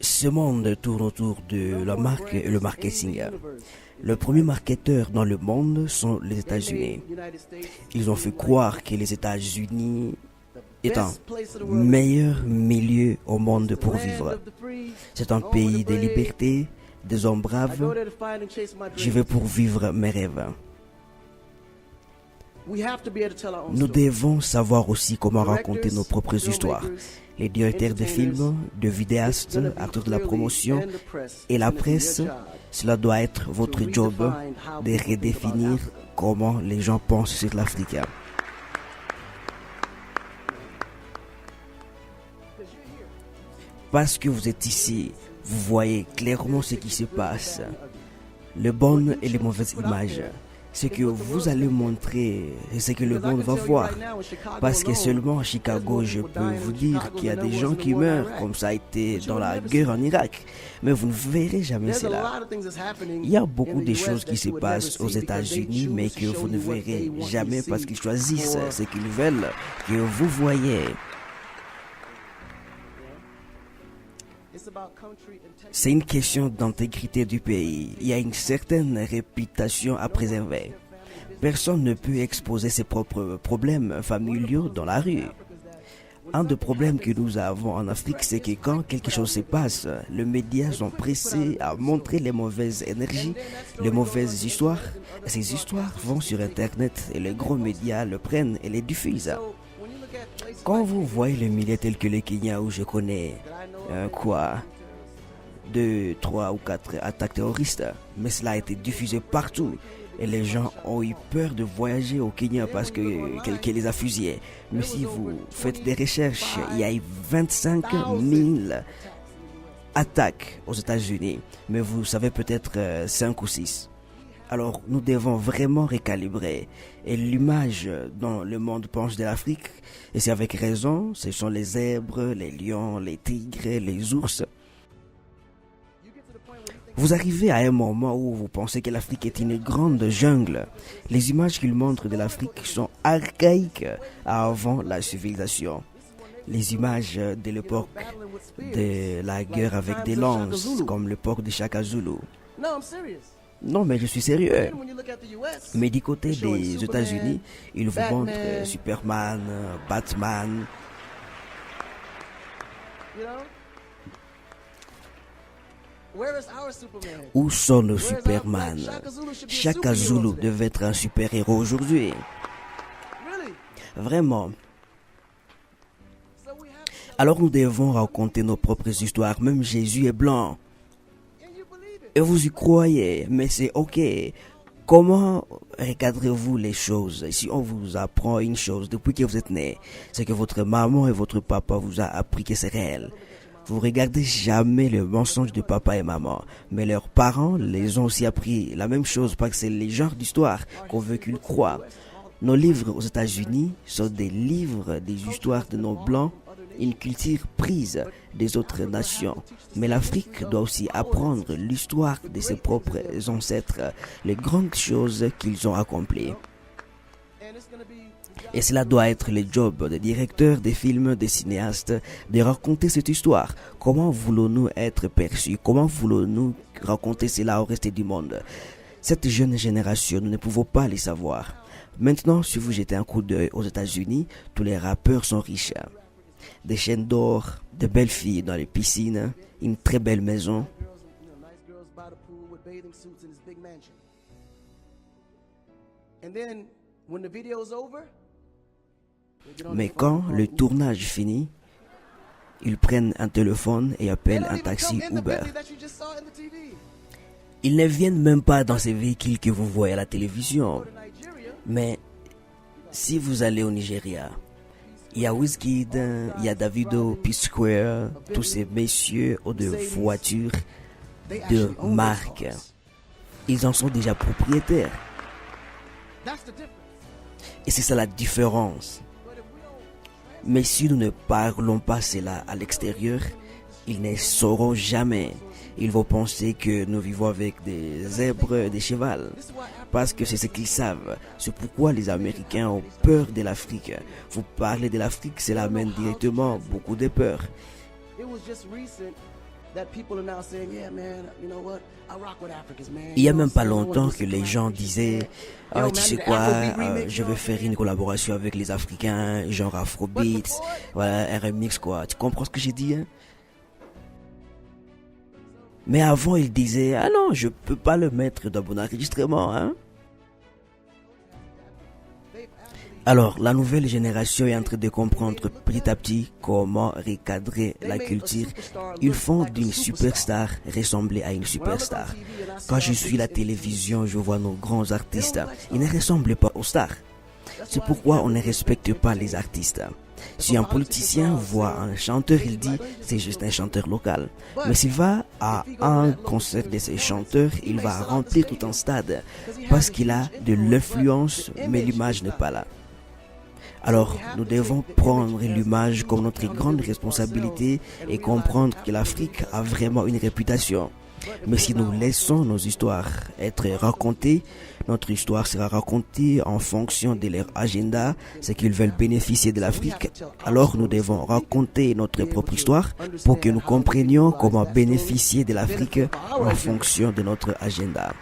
Ce monde tourne autour de la marque et le marketing. Le premier marketeur dans le monde sont les États-Unis. Ils ont fait croire que les États-Unis est un meilleur milieu au monde pour vivre. C'est un pays de liberté, des hommes braves. Je vais pour vivre mes rêves. Nous devons savoir aussi comment raconter nos propres histoires. Les directeurs de films, de vidéastes, acteurs de la promotion et la presse, cela doit être votre job de redéfinir comment les gens pensent sur l'Afrique. Parce que vous êtes ici, vous voyez clairement ce qui se passe, les bonnes et les mauvaises images. Ce que vous allez montrer et ce que le monde va voir. Parce que seulement à Chicago, je peux vous dire qu'il y a des gens qui meurent, comme ça a été dans la guerre en Irak. Mais vous ne verrez jamais cela. Il y a beaucoup de choses qui se passent aux États-Unis, mais que vous ne verrez jamais parce qu'ils choisissent ce qu'ils veulent que vous voyez. C'est une question d'intégrité du pays. Il y a une certaine réputation à préserver. Personne ne peut exposer ses propres problèmes familiaux dans la rue. Un des problèmes que nous avons en Afrique, c'est que quand quelque chose se passe, les médias sont pressés à montrer les mauvaises énergies, les mauvaises histoires. Et ces histoires vont sur Internet et les gros médias le prennent et les diffusent. Quand vous voyez les milieux tels que le Kenya où je connais, 2, 3 ou 4 attaques terroristes, mais cela a été diffusé partout et les gens ont eu peur de voyager au Kenya parce que quelqu'un les a fusillés. Mais si vous faites des recherches, il y a eu 25 000 attaques aux États-Unis, mais vous savez peut-être 5 ou 6. Alors nous devons vraiment recalibrer. Et l'image dont le monde pense de l'Afrique, et c'est avec raison, ce sont les zèbres, les lions, les tigres, les ours. Vous arrivez à un moment où vous pensez que l'Afrique est une grande jungle. Les images qu'ils montrent de l'Afrique sont archaïques avant la civilisation. Les images de l'époque de la guerre avec des lances, comme l'époque de Shaka Zulu. Non, mais je suis sérieux. Mais du côté des États-Unis, ils vous montrent Superman, Batman. Où sont nos Superman? Shaka Zulu devait être un super-héros aujourd'hui. Vraiment. Alors nous devons raconter nos propres histoires. Même Jésus est blanc. Et vous y croyez, mais c'est ok. Comment recadrez-vous les choses? Si on vous apprend une chose depuis que vous êtes né, c'est que votre maman et votre papa vous a appris que c'est réel. Vous regardez jamais le mensonge de papa et maman, mais leurs parents les ont aussi appris la même chose parce que c'est les genres d'histoires qu'on veut qu'ils croient. Nos livres aux États-Unis sont des livres des histoires de nos blancs, une culture prise des autres nations. Mais l'Afrique doit aussi apprendre l'histoire de ses propres ancêtres, les grandes choses qu'ils ont accomplies. Et cela doit être le job des directeurs des films, des cinéastes, de raconter cette histoire. Comment voulons-nous être perçus? Comment voulons-nous raconter cela au reste du monde? Cette jeune génération, nous ne pouvons pas les savoir. Maintenant, si vous jetez un coup d'œil aux États-Unis, tous les rappeurs sont riches. Des chaînes d'or, de belles filles dans les piscines, une très belle maison. Mais quand le tournage finit, ils prennent un téléphone et appellent un taxi Uber. Ils ne viennent même pas dans ces véhicules que vous voyez à la télévision. Mais si vous allez au Nigeria, il y a Wizkid, il y a Davido, P-Square, tous ces messieurs ont des voitures de marque. Ils en sont déjà propriétaires. Et c'est ça la différence. Mais si nous ne parlons pas cela à l'extérieur, ils ne sauront jamais. Ils vont penser que nous vivons avec des zèbres et des chevals. Parce que c'est ce qu'ils savent. C'est pourquoi les Américains ont peur de l'Afrique. Vous parlez de l'Afrique, cela amène directement beaucoup de peur. Il y a même pas longtemps que les gens disaient ah, tu sais quoi, je vais faire une collaboration avec les Africains, genre Afrobeats, voilà, RMX quoi. Tu comprends ce que j'ai dit, hein? Mais avant, ils disaient ah non, je peux pas le mettre dans mon enregistrement, hein? Alors, la nouvelle génération est en train de comprendre petit à petit comment recadrer la culture. Ils font d'une superstar ressembler à une superstar. Quand je suis la télévision, je vois nos grands artistes. Ils ne ressemblent pas aux stars. C'est pourquoi on ne respecte pas les artistes. Si un politicien voit un chanteur, il dit c'est juste un chanteur local. Mais s'il va à un concert de ces chanteurs, il va remplir tout un stade parce qu'il a de l'influence, mais l'image n'est pas là. Alors, nous devons prendre l'image comme notre grande responsabilité et comprendre que l'Afrique a vraiment une réputation. Mais si nous laissons nos histoires être racontées, notre histoire sera racontée en fonction de leur agenda, ce qu'ils veulent bénéficier de l'Afrique. Alors nous devons raconter notre propre histoire pour que nous comprenions comment bénéficier de l'Afrique en fonction de notre agenda.